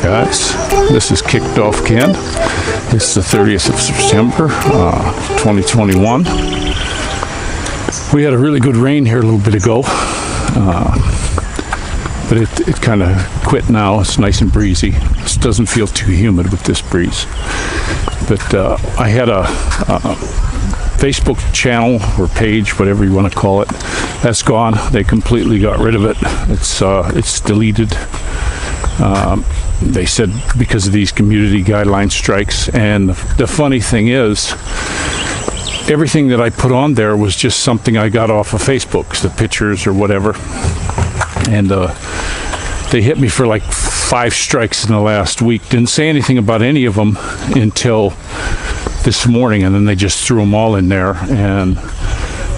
guys, this is Kicked Off Ken. It's the 30th of September, 2021. We had a really good rain here a little bit ago, but it kind of quit now. It's nice and breezy. It doesn't feel too humid with this breeze. But I had a Facebook channel or page, whatever you want to call it. That's gone. They completely got rid of it. It's deleted. They said because of these community guideline strikes. And the funny thing is, everything that I put on there was just something I got off of Facebook, the pictures or whatever. And they hit me for like 5 strikes in the last week. Didn't say anything about any of them until this morning, and then they just threw them all in there. And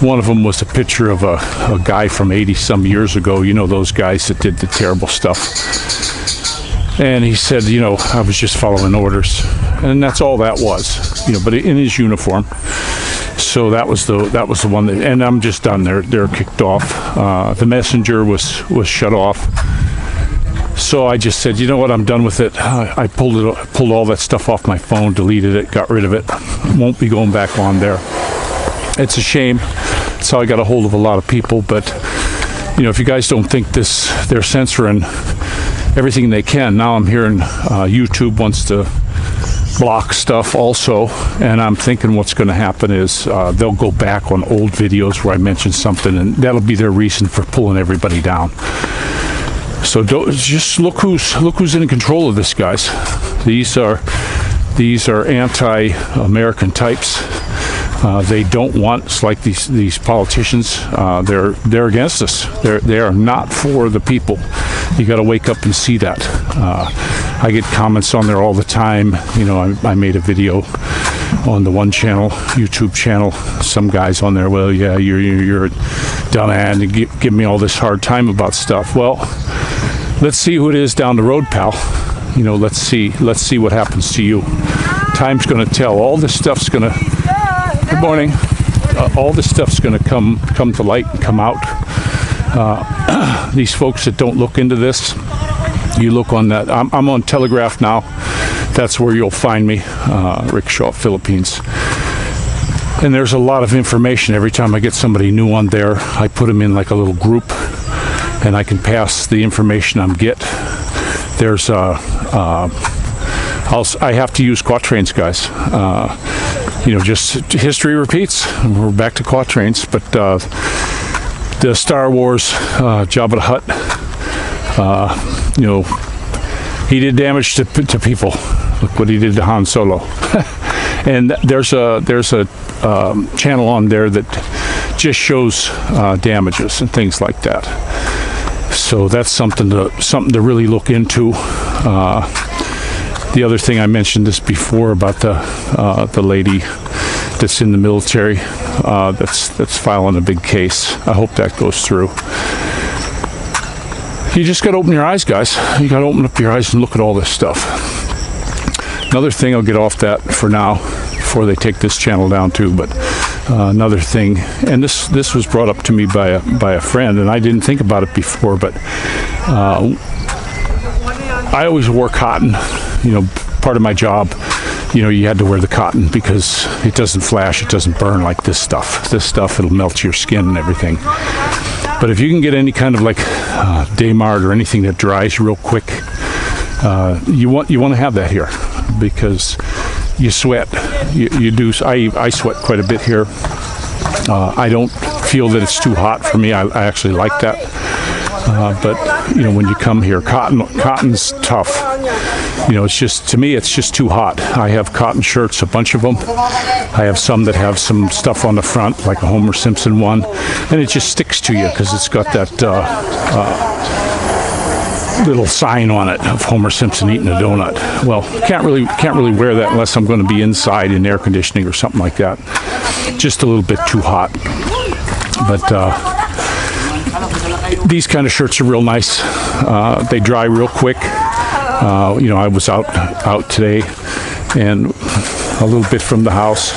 one of them was a picture of a guy from 80 some years ago, you know, those guys that did the terrible stuff. And he said, you know, I was just following orders, and that's all that was, you know, but in his uniform. So that was the one that, and I'm just done. They're kicked off. The messenger was shut off. So I just said, you know what, I'm done with it. I pulled all that stuff off my phone, deleted it, got rid of it. Won't be going back on there. It's a shame. That's how I got a hold of a lot of people. But you know, if you guys don't think they're censoring everything they can. Now I'm hearing YouTube wants to block stuff also, and I'm thinking what's going to happen is they'll go back on old videos where I mentioned something, and that'll be their reason for pulling everybody down. So just look who's in control of this, guys. These are anti-American types. They don't want, it's like these politicians. They're against us. They are not for the people. You got to wake up and see that. I get comments on there all the time. You know, I made a video on the one channel, YouTube channel. Some guys on there, well, yeah, you're a dumbass, and give me all this hard time about stuff. Well, let's see who it is down the road, pal. You know, let's see what happens to you. Time's going to tell. All this stuff's going to. Good morning. All this stuff's going to come to light and come out. These folks that don't look into this, you look on that. I'm on Telegraph now. That's where you'll find me, Rickshawphilippines. And there's a lot of information. Every time I get somebody new on there, I put them in like a little group, and I can pass the information I'm get. There's I have to use quatrains, guys. You know, just history repeats. We're back to quatrains, but the Star Wars Jabba the Hutt, you know, he did damage to people. Look what he did to Han Solo. And there's a channel on there that just shows damages and things like that. So that's something to really look into. The other thing, I mentioned this before about the lady that's in the military that's filing a big case. I hope that goes through. You just got to open your eyes, guys. You got to open up your eyes and look at all this stuff. Another thing, I'll get off that for now before they take this channel down too. But another thing, and this was brought up to me by a friend, and I didn't think about it before, but I always wore cotton. You know, part of my job, you know, you had to wear the cotton because it doesn't flash, it doesn't burn like this stuff. This stuff, it'll melt your skin and everything. But if you can get any kind of like Daymart or anything that dries real quick, you want to have that here because you sweat. You do. I sweat quite a bit here. I don't feel that it's too hot for me. I actually like that. But you know, when you come here, cotton's tough. You know, it's just, to me, it's just too hot. I have cotton shirts, a bunch of them. I have some that have some stuff on the front, like a Homer Simpson one, and it just sticks to you because it's got that little sign on it of Homer Simpson eating a donut. Well, can't really wear that unless I'm going to be inside in air conditioning or something like that. Just a little bit too hot. But these kind of shirts are real nice. They dry real quick. You know, I was out today and a little bit from the house,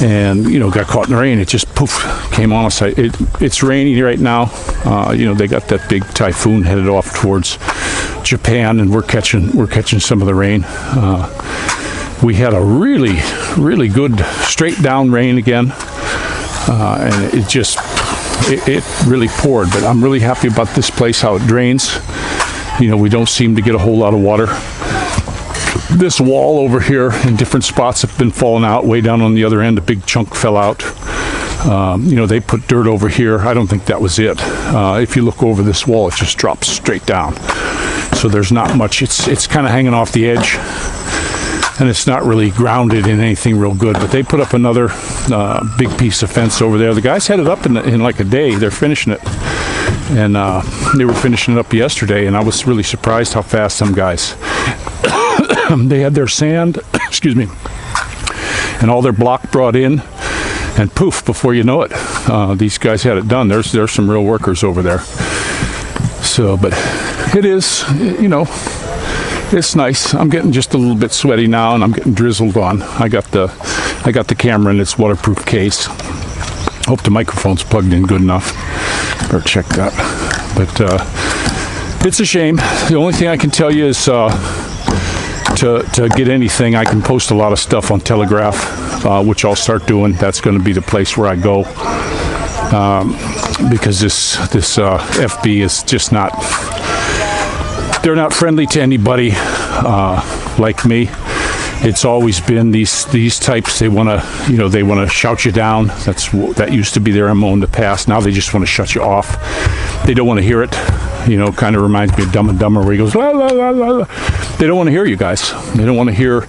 and you know, got caught in the rain. It just poof came on us. It's raining right now. You know, they got that big typhoon headed off towards Japan, and we're catching some of the rain. We had a really good straight down rain again, and it really poured. But I'm really happy about this place, how it drains. You know, we don't seem to get a whole lot of water. This wall over here in different spots have been falling out. Way down on the other end, a big chunk fell out. You know, they put dirt over here. I don't think that was it. If you look over this wall, it just drops straight down. So there's not much. It's kind of hanging off the edge, and it's not really grounded in anything real good. But they put up another big piece of fence over there. The guys had it up in like a day. They're finishing it, and they were finishing it up yesterday, and I was really surprised how fast some guys they had their sand excuse me, and all their block brought in, and poof, before you know it, these guys had it done. There's some real workers over there. So, but it is, you know, it's nice. I'm getting just a little bit sweaty now, and I'm getting drizzled on. I got the camera in its waterproof case. Hope the microphone's plugged in good enough. Better check that. But it's a shame. The only thing I can tell you is to get anything, I can post a lot of stuff on Telegraph, which I'll start doing. That's going to be the place where I go, because this FB is just not. They're not friendly to anybody like me. It's always been these types. They want to shout you down. That used to be their MO in the past. Now they just want to shut you off. They don't want to hear it. You know, kind of reminds me of Dumb and Dumber, where he goes la la la la la. They don't want to hear you guys. They don't want to hear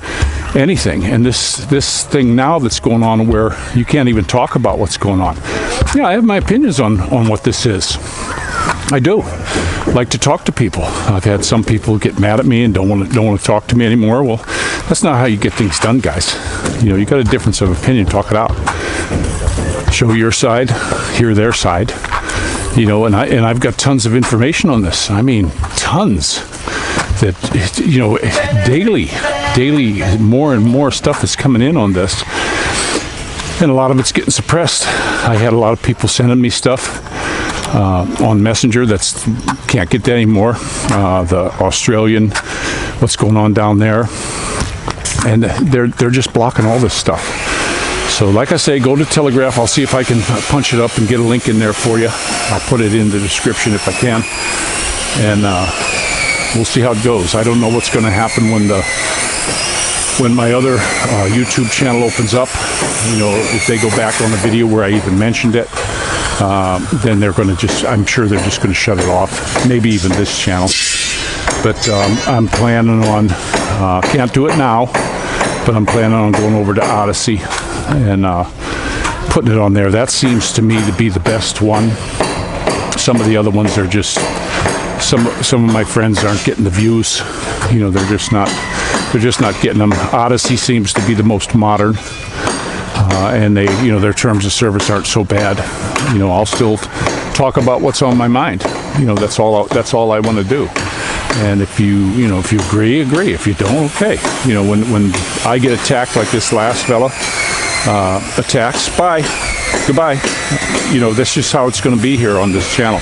anything. And this thing now that's going on, where you can't even talk about what's going on. Yeah, I have my opinions on what this is. I do like to talk to people. I've had some people get mad at me and don't want to talk to me anymore. Well, that's not how you get things done, guys. You know, you got a difference of opinion, talk it out. Show your side, hear their side. You know, and I've got tons of information on this. I mean, tons. That, you know, daily, more and more stuff is coming in on this, and a lot of it's getting suppressed. I had a lot of people sending me stuff on Messenger that's can't get that anymore. The Australian, what's going on down there, and they're just blocking all this stuff. So like I say, go to Telegraph. I'll see if I can punch it up and get a link in there for you. I'll put it in the description if I can, and we'll see how it goes. I don't know what's going to happen when my other YouTube channel opens up. You know, if they go back on the video where I even mentioned it, then they're going to I'm sure they're just going to shut it off. Maybe even this channel. But I'm planning on, can't do it now, but I'm planning on going over to Odyssey and putting it on there. That seems to me to be the best one. Some of the other ones are just, some of my friends aren't getting the views. You know, they're just not getting them. Odyssey seems to be the most modern, and they, you know, their terms of service aren't so bad. You know, I'll still talk about what's on my mind. You know, that's all I want to do. And if you agree. If you don't, okay. You know, when I get attacked like this last fella attacks, goodbye. You know, that's just how it's going to be here on this channel.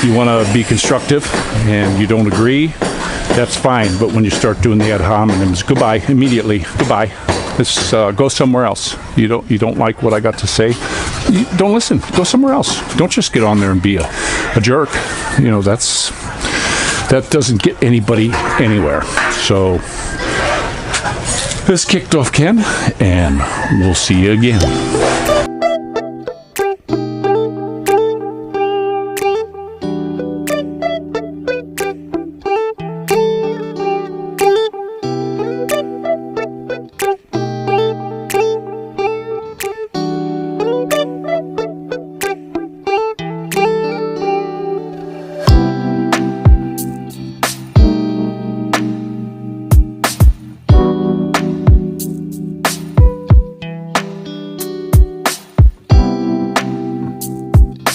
You want to be constructive and you don't agree, that's fine. But when you start doing the ad hominems, goodbye immediately. Goodbye. Let's go somewhere else. You don't like what I got to say, don't listen. Go somewhere else. Don't just get on there and be a jerk. You know, that doesn't get anybody anywhere. So this kicked off Ken, and we'll see you again.